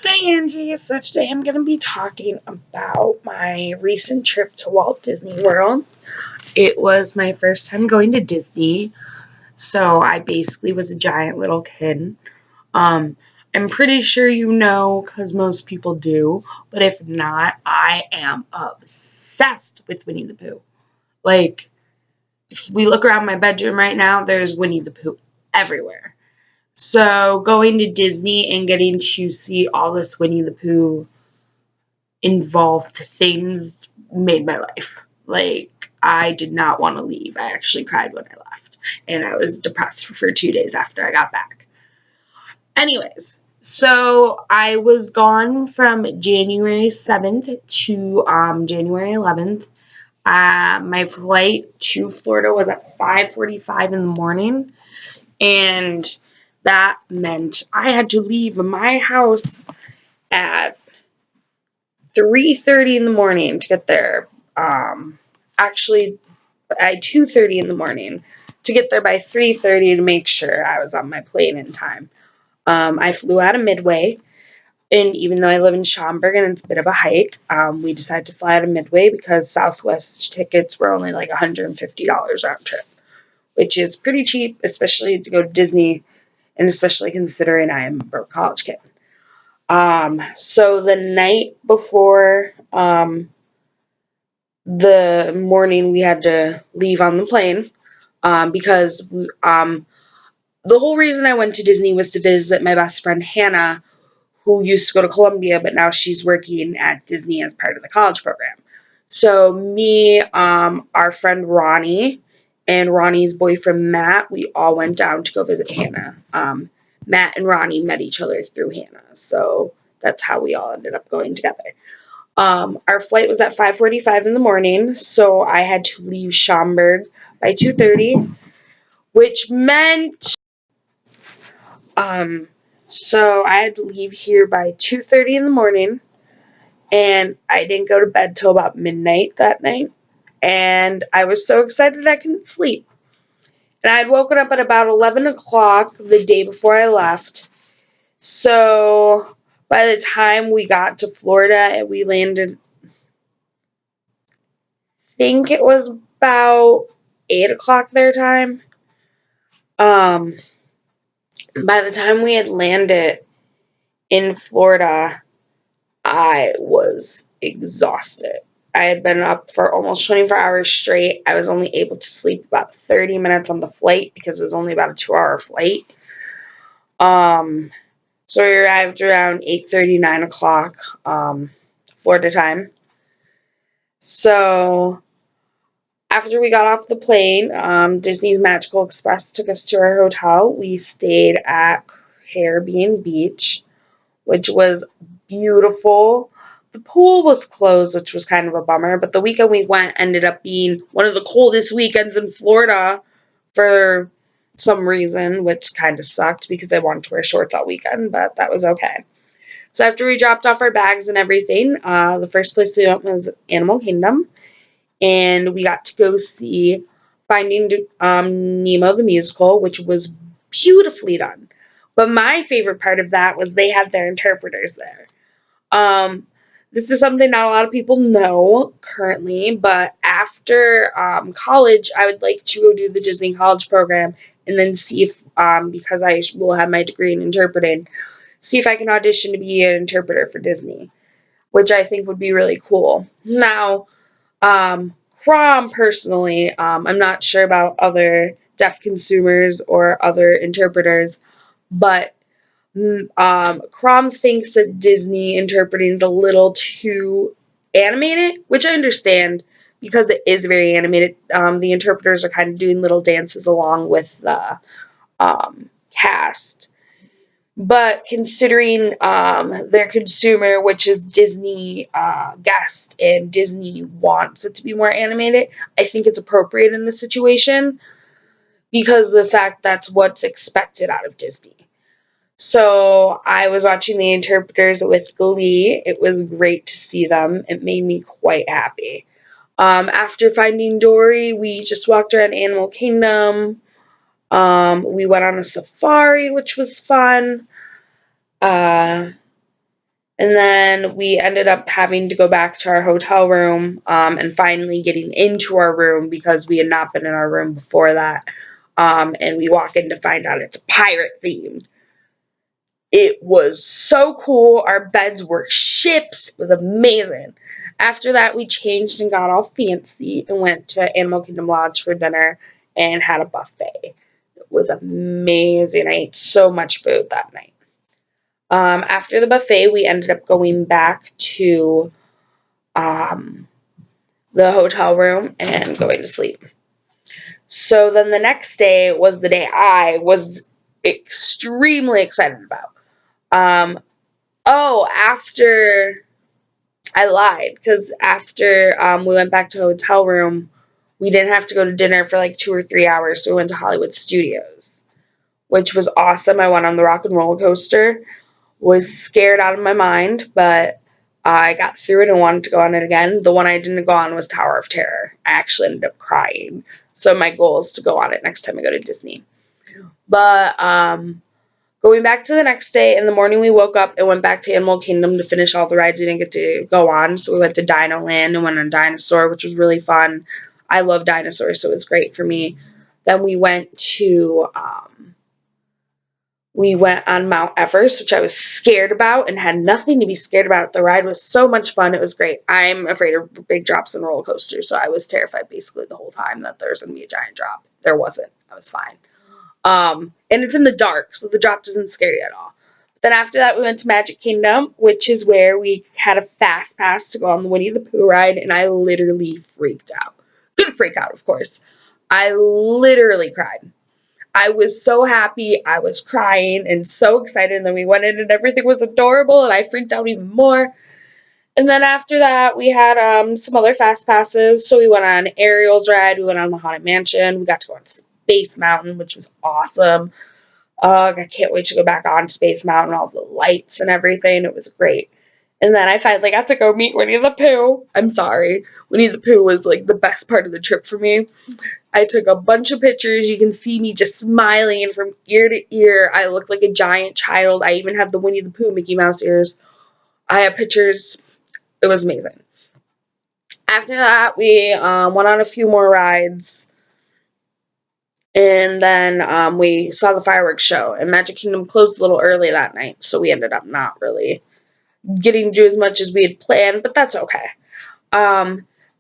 Hi Angie, so today I'm going to be talking about my recent trip to Walt Disney World. It was my first time going to Disney, so I basically was a giant little kid. Um, I'm pretty sure you know because most people do, but if not, I am obsessed with Winnie the Pooh. Like, if we look around my bedroom right now, there's Winnie the Pooh everywhere. So going to Disney and getting to see all this Winnie the Pooh involved things made my life. Like, I did not want to leave. I actually cried when I left. And I was depressed for 2 days after I got back. Anyways, so I was gone from January 7th to January 11th. My flight to Florida was at 5:45 in the morning. And that meant I had to leave my house at 3:30 in the morning to get there. Actually, at 2:30 in the morning to get there by 3:30 to make sure I was on my plane in time. I flew out of Midway, and even though I live in Schaumburg and it's a bit of a hike, we decided to fly out of Midway because Southwest tickets were only like $150 round trip, which is pretty cheap, especially to go to Disney, and especially considering I am a broke college kid. So the night before the morning we had to leave on the plane, because the whole reason I went to Disney was to visit my best friend Hannah, who used to go to Columbia, but now she's working at Disney as part of the college program. So me, our friend Ronnie, and Ronnie's boyfriend Matt, we all went down to go visit Hannah. Matt and Ronnie met each other through Hannah, so that's how we all ended up going together. Our flight was at 5:45 in the morning, so I had to leave Schaumburg by 2:30, which meant so I had to leave here by 2:30 in the morning, and I didn't go to bed till about midnight that night, and I was so excited I couldn't sleep. And I had woken up at about 11 o'clock the day before I left, so by the time we got to Florida and we landed, I think it was about 8 o'clock their time. By the time we had landed in Florida, I was exhausted. I had been up for almost 24 hours straight. I was only able to sleep about 30 minutes on the flight because it was only about a 2-hour flight. So we arrived around 8:30, 9 o'clock, Florida time. So after we got off the plane, Disney's Magical Express took us to our hotel. We stayed at Caribbean Beach, which was beautiful. The pool was closed, which was kind of a bummer, but the weekend we went ended up being one of the coldest weekends in Florida for some reason, which kind of sucked because I wanted to wear shorts all weekend, but that was okay. So after we dropped off our bags and everything, the first place we went was Animal Kingdom, and we got to go see Finding Nemo the musical, which was beautifully done. But my favorite part of that was they had their interpreters there. This is something not a lot of people know currently, but after college, I would like to go do the Disney College program and then see if, because I will have my degree in interpreting, see if I can audition to be an interpreter for Disney, which I think would be really cool. Now, Crom personally, I'm not sure about other deaf consumers or other interpreters, but Crom thinks that Disney interpreting is a little too animated, which I understand because it is very animated. The interpreters are kind of doing little dances along with the cast. But considering their consumer, which is Disney guest, and Disney wants it to be more animated, I think it's appropriate in this situation because of the fact that's what's expected out of Disney. So I was watching the interpreters with glee. It was great to see them. It made me quite happy. After Finding Dory, we just walked around Animal Kingdom. We went on a safari, which was fun. And then we ended up having to go back to our hotel room and finally getting into our room because we had not been in our room before that. And we walk in to find out it's pirate themed. It was so cool. Our beds were ships. It was amazing. After that, we changed and got all fancy and went to Animal Kingdom Lodge for dinner and had a buffet. It was amazing. I ate so much food that night. After the buffet, we ended up going back to um, the hotel room and going to sleep. So then the next day was the day I was extremely excited about. Um, after I lied, because after we went back to the hotel room, we didn't have to go to dinner for like 2 or 3 hours, so we went to Hollywood Studios, which was awesome. I went on the rock and roller coaster, was scared out of my mind, but I got through it and wanted to go on it again. The one I didn't go on was Tower of Terror. I actually ended up crying, so my goal is to go on it next time I go to Disney. But going back to the next day, in the morning we woke up and went back to Animal Kingdom to finish all the rides we didn't get to go on. So we went to Dino Land and went on Dinosaur, which was really fun. I love dinosaurs, so it was great for me. Then we went on Mount Everest, which I was scared about and had nothing to be scared about. The ride was so much fun. It was great. I'm afraid of big drops in roller coasters, so I was terrified basically the whole time that there was going to be a giant drop. There wasn't. I was fine. And it's in the dark, so the drop doesn't scare you at all. But then after that, we went to Magic Kingdom, which is where we had a fast pass to go on the Winnie the Pooh ride, and I literally freaked out. Good freak out, of course. I literally cried. I was so happy. I was crying and so excited. And then we went in and everything was adorable, and I freaked out even more. And then after that, we had some other fast passes. So we went on Ariel's ride. We went on the Haunted Mansion. We got to go on Space Mountain, which was awesome. I can't wait to go back on Space Mountain, all the lights and everything. It was great. And then I finally got to go meet Winnie the Pooh. I'm sorry. Winnie the Pooh was like the best part of the trip for me. I took a bunch of pictures. You can see me just smiling from ear to ear. I looked like a giant child. I even have the Winnie the Pooh Mickey Mouse ears. I have pictures. It was amazing. After that, we went on a few more rides. And then we saw the fireworks show. And Magic Kingdom closed a little early that night. So we ended up not really getting to do as much as we had planned. But that's okay.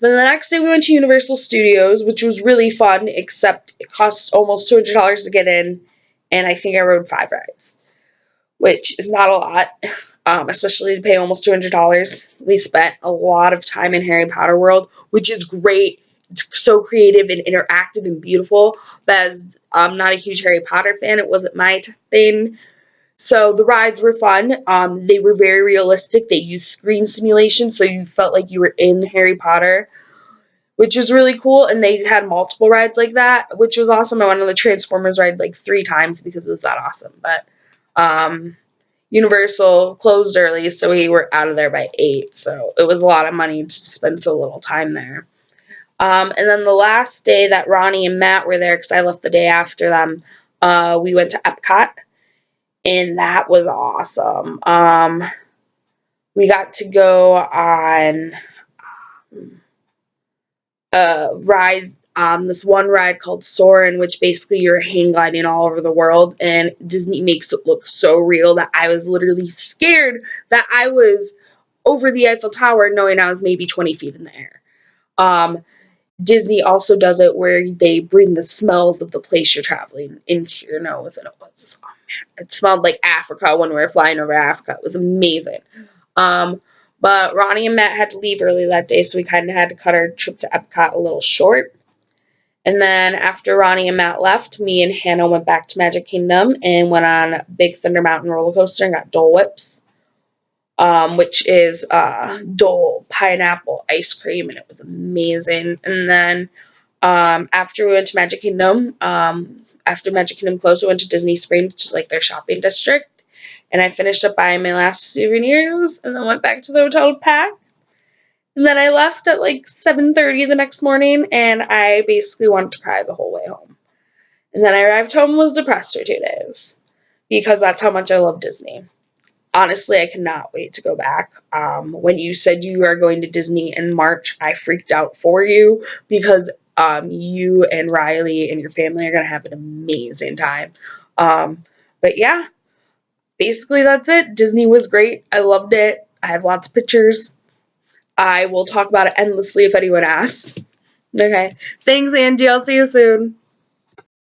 Then the next day we went to Universal Studios, which was really fun, except it cost almost $200 to get in, and I think I rode 5 rides, which is not a lot, especially to pay almost $200. We spent a lot of time in Harry Potter World, which is great. It's so creative and interactive and beautiful, but as I'm not a huge Harry Potter fan, it wasn't my thing. So the rides were fun. They were very realistic. They used screen simulation, so you felt like you were in Harry Potter, which was really cool. And they had multiple rides like that, which was awesome. I went on the Transformers ride like 3 times because it was that awesome. But Universal closed early, so we were out of there by 8. So it was a lot of money to spend so little time there. And then the last day that Ronnie and Matt were there, because I left the day after them, we went to Epcot, and that was awesome. We got to go on ride, this one ride called Soarin', which basically you're hang gliding all over the world, and Disney makes it look so real that I was literally scared that I was over the Eiffel Tower knowing I was maybe 20 feet in the air. Disney also does it where they bring the smells of the place you're traveling into your nose, and it smelled like Africa when we were flying over Africa. It was amazing. But Ronnie and Matt had to leave early that day, so we kind of had to cut our trip to Epcot a little short. And then after Ronnie and Matt left, me and Hannah went back to Magic Kingdom and went on Big Thunder Mountain roller coaster and got Dole Whips, which is Dole pineapple ice cream, and it was amazing. And then after we went to Magic Kingdom, after Magic Kingdom closed, we went to Disney Springs, which is like their shopping district. And I finished up buying my last souvenirs and then went back to the hotel to pack. And then I left at like 7:30 the next morning, and I basically wanted to cry the whole way home. And then I arrived home and was depressed for 2 days because that's how much I love Disney. honestly, I cannot wait to go back. When you said you are going to Disney in March, I freaked out for you because you and Riley and your family are going to have an amazing time. But yeah, basically that's it. Disney was great. I loved it. I have lots of pictures. I will talk about it endlessly if anyone asks. Okay. Thanks, Angie. I'll see you soon.